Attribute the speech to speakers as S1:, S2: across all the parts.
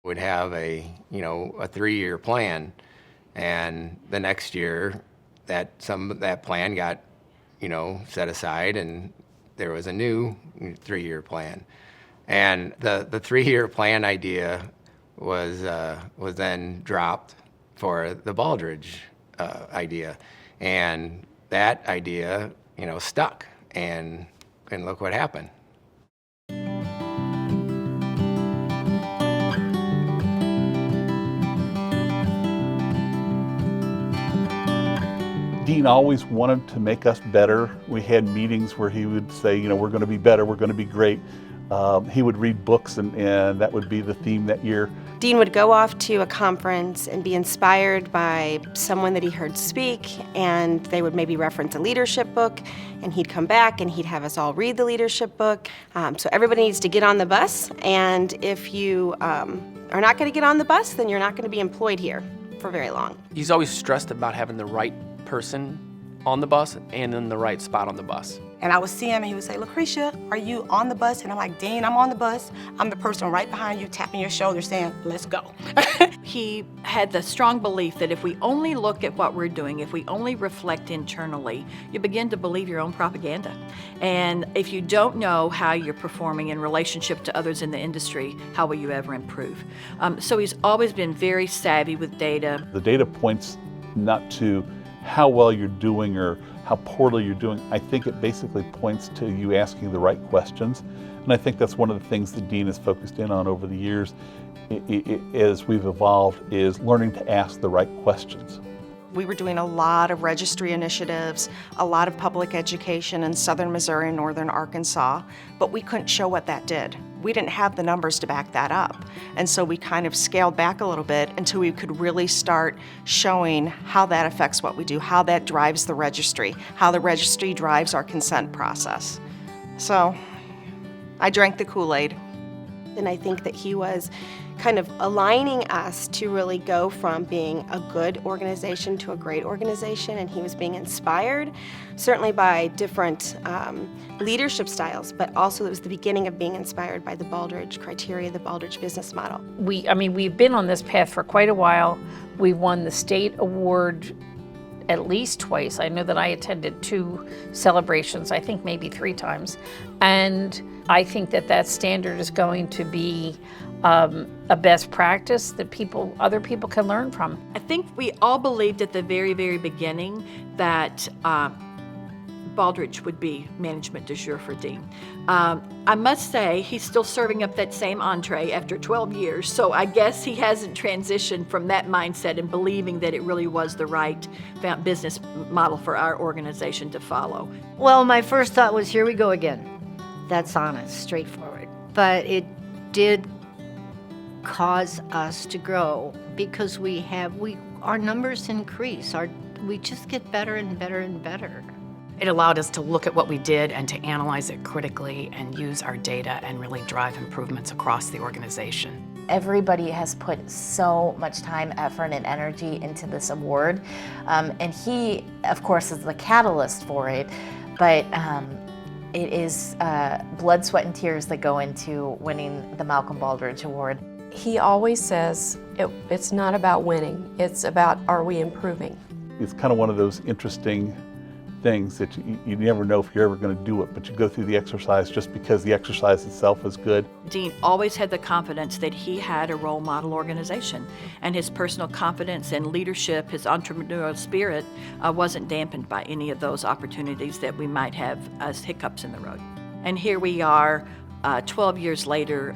S1: Would have a 3-year plan, and the next year that plan got set aside, and there was a new 3-year plan. And the 3-year plan idea was then dropped for the Baldridge idea, and that idea stuck, and look what happened.
S2: Dean always wanted to make us better. We had meetings where he would say, we're going to be better, we're going to be great. He would read books, and that would be the theme that year.
S3: Dean would go off to a conference and be inspired by someone that he heard speak, and they would maybe reference a leadership book, and he'd come back and he'd have us all read the leadership book. So everybody needs to get on the bus, and if you are not going to get on the bus, then you're not going to be employed here for very long.
S4: He's always stressed about having the right person on the bus and in the right spot on the bus.
S5: And I would see him and he would say, Lucretia, are you on the bus? And I'm like, Dean, I'm on the bus. I'm the person right behind you tapping your shoulder saying, let's go.
S6: He had the strong belief that if we only look at what we're doing, if we only reflect internally, you begin to believe your own propaganda. And if you don't know how you're performing in relationship to others in the industry, how will you ever improve? So he's always been very savvy with data.
S2: The data points not to how well you're doing or how poorly you're doing. I think it basically points to you asking the right questions. And I think that's one of the things that Dean has focused in on over the years as we've evolved, is learning to ask the right questions.
S3: We were doing a lot of registry initiatives, a lot of public education in southern Missouri and northern Arkansas, but we couldn't show what that did. We didn't have the numbers to back that up. And so we kind of scaled back a little bit until we could really start showing how that affects what we do, how that drives the registry, how the registry drives our consent process. So I drank the Kool-Aid. And I think that he was kind of aligning us to really go from being a good organization to a great organization, and he was being inspired certainly by different leadership styles, but also it was the beginning of being inspired by the Baldridge criteria, the Baldridge business model.
S7: We've been on this path for quite a while. We won the state award at least twice. I know that I attended 2 celebrations, I think maybe 3 times. And I think that standard is going to be a best practice that other people can learn from.
S6: I think we all believed at the very, very beginning that Baldridge would be management du jour for Dean. I must say he's still serving up that same entree after 12 years, so I guess he hasn't transitioned from that mindset and believing that it really was the right business model for our organization to follow.
S8: Well, my first thought was, here we go again. That's honest, straightforward. But it did cause us to grow because our numbers increase. We just get better and better and better.
S9: It allowed us to look at what we did and to analyze it critically and use our data and really drive improvements across the organization.
S10: Everybody has put so much time, effort, and energy into this award. And he, of course, is the catalyst for it, but it is blood, sweat, and tears that go into winning the Malcolm Baldridge Award.
S11: He always says it's not about winning, it's about are we improving.
S2: It's kind of one of those interesting things that you never know if you're ever going to do it, but you go through the exercise just because the exercise itself is good.
S6: Dean always had the confidence that he had a role model organization, and his personal confidence and leadership, his entrepreneurial spirit wasn't dampened by any of those opportunities that we might have as hiccups in the road. And here we are, 12 years later,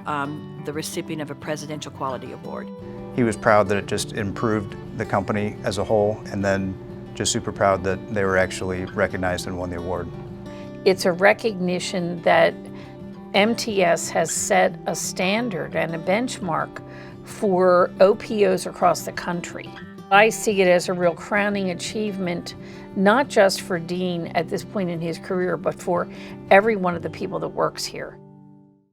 S6: the recipient of a Presidential Quality Award.
S12: He was proud that it just improved the company as a whole, and then just super proud that they were actually recognized and won the award.
S7: It's a recognition that MTS has set a standard and a benchmark for OPOs across the country. I see it as a real crowning achievement, not just for Dean at this point in his career, but for every one of the people that works here.